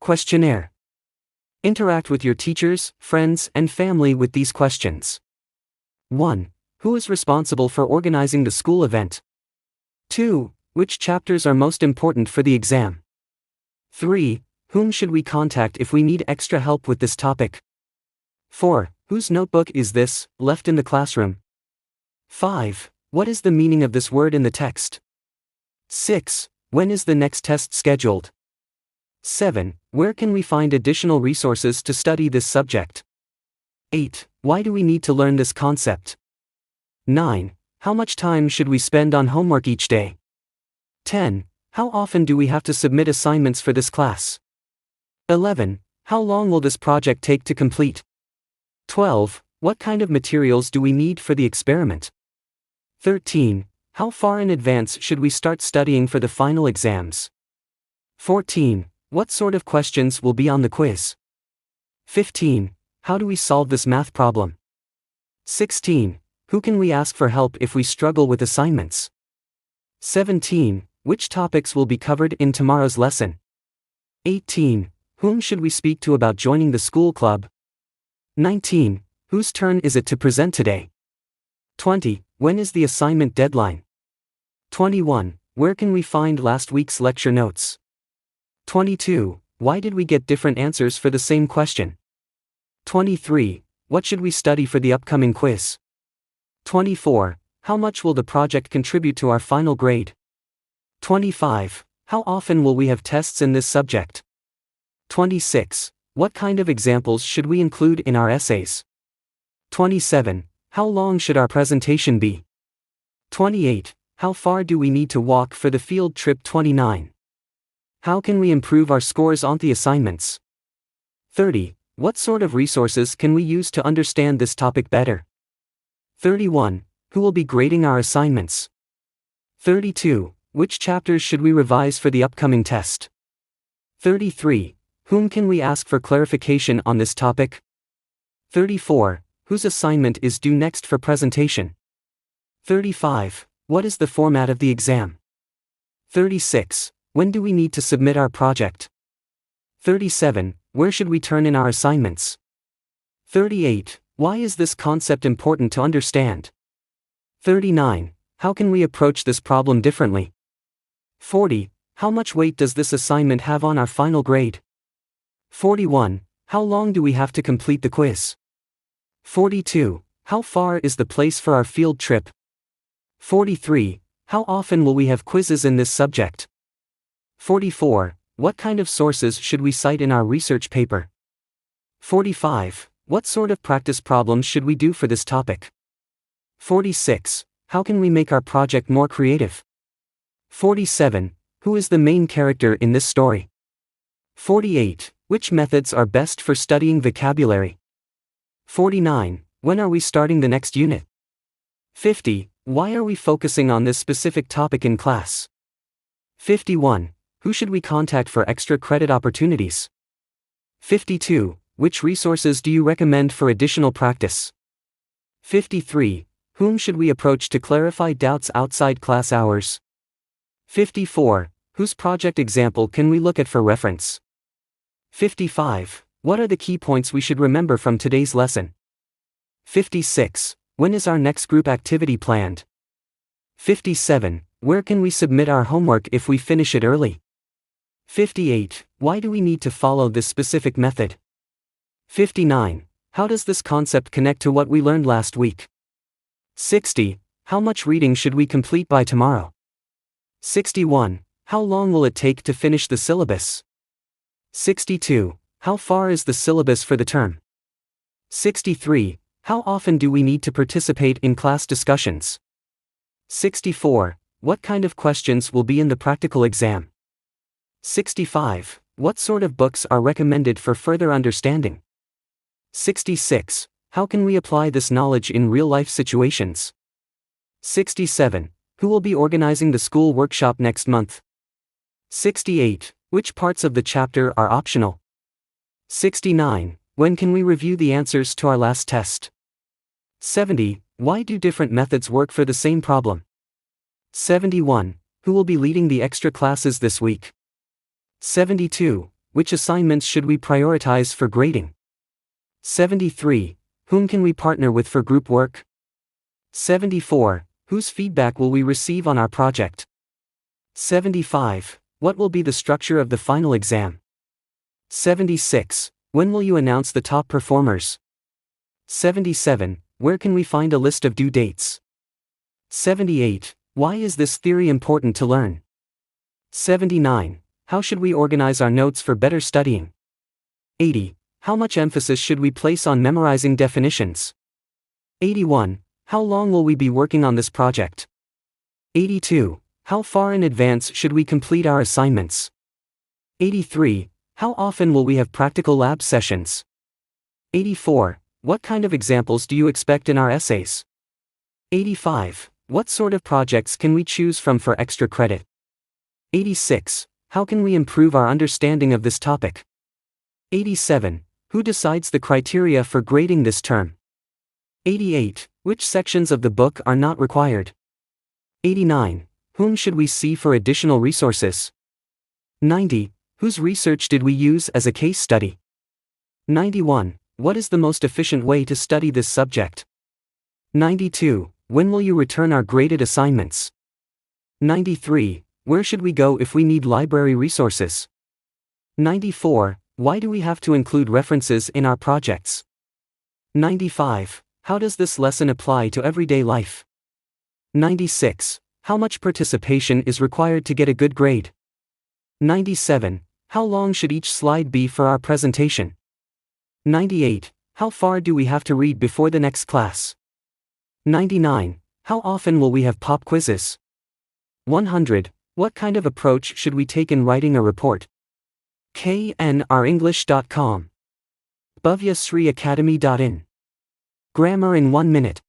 Questionnaire. Interact with your teachers, friends, and family with these questions. 1. Who is responsible for organizing the school event? 2. Which chapters are most important for the exam? 3. Whom should we contact if we need extra help with this topic? 4. Whose notebook is this, left in the classroom? 5. What is the meaning of this word in the text? 6. When is the next test scheduled? 7. Where can we find additional resources to study this subject? 8. Why do we need to learn this concept? 9. How much time should we spend on homework each day? 10. How often do we have to submit assignments for this class? 11. How long will this project take to complete? 12. What kind of materials do we need for the experiment? 13. How far in advance should we start studying for the final exams? 14. What sort of questions will be on the quiz? 15. How do we solve this math problem? 16. Who can we ask for help if we struggle with assignments? 17. Which topics will be covered in tomorrow's lesson? 18. Whom should we speak to about joining the school club? 19. Whose turn is it to present today? 20. When is the assignment deadline? 21. Where can we find last week's lecture notes? 22. Why did we get different answers for the same question? 23. What should we study for the upcoming quiz? 24. How much will the project contribute to our final grade? 25. How often will we have tests in this subject? 26. What kind of examples should we include in our essays? 27. How long should our presentation be? 28. How far do we need to walk for the field trip? 29. How can we improve our scores on the assignments? 30. What sort of resources can we use to understand this topic better? 31. Who will be grading our assignments? 32. Which chapters should we revise for the upcoming test? 33. Whom can we ask for clarification on this topic? 34. Whose assignment is due next for presentation? 35. What is the format of the exam? 36. When do we need to submit our project? 37. Where should we turn in our assignments? 38. Why is this concept important to understand? 39. How can we approach this problem differently? 40. How much weight does this assignment have on our final grade? 41. How long do we have to complete the quiz? 42. How far is the place for our field trip? 43. How often will we have quizzes in this subject? 44. What kind of sources should we cite in our research paper? 45. What sort of practice problems should we do for this topic? 46. How can we make our project more creative? 47. Who is the main character in this story? 48. Which methods are best for studying vocabulary? 49. When are we starting the next unit? 50. Why are we focusing on this specific topic in class? 51. Who should we contact for extra credit opportunities? 52. Which resources do you recommend for additional practice? 53. Whom should we approach to clarify doubts outside class hours? 54. Whose project example can we look at for reference? 55. What are the key points we should remember from today's lesson? 56. When is our next group activity planned? 57. Where can we submit our homework if we finish it early? 58. Why do we need to follow this specific method? 59. How does this concept connect to what we learned last week? 60. How much reading should we complete by tomorrow? 61. How long will it take to finish the syllabus? 62. How far is the syllabus for the term? 63. How often do we need to participate in class discussions? 64. What kind of questions will be in the practical exam? 65. What sort of books are recommended for further understanding? 66. How can we apply this knowledge in real-life situations? 67. Who will be organizing the school workshop next month? 68. Which parts of the chapter are optional? 69. When can we review the answers to our last test? 70. Why do different methods work for the same problem? 71. Who will be leading the extra classes this week? 72. which assignments should we prioritize for grading? 73. Whom can we partner with for group work? 74. Whose feedback will we receive on our project? 75. What will be the structure of the final exam? 76. When will you announce the top performers? 77. Where can we find a list of due dates? 78. Why is this theory important to learn? 79. How should we organize our notes for better studying? 80. How much emphasis should we place on memorizing definitions? 81. How long will we be working on this project? 82. How far in advance should we complete our assignments? 83. How often will we have practical lab sessions? 84. What kind of examples do you expect in our essays? 85. What sort of projects can we choose from for extra credit? 86. How can we improve our understanding of this topic? 87. Who decides the criteria for grading this term? 88. Which sections of the book are not required? 89. Whom should we see for additional resources? 90. Whose research did we use as a case study? 91. What is the most efficient way to study this subject? 92. When will you return our graded assignments? 93. Where should we go if we need library resources? 94. Why do we have to include references in our projects? 95. How does this lesson apply to everyday life? 96. How much participation is required to get a good grade? 97. How long should each slide be for our presentation? 98. How far do we have to read before the next class? 99. How often will we have pop quizzes? 100. What kind of approach should we take in writing a report? knrenglish.com. bhavyasriacademy.in. Grammar in 1 minute.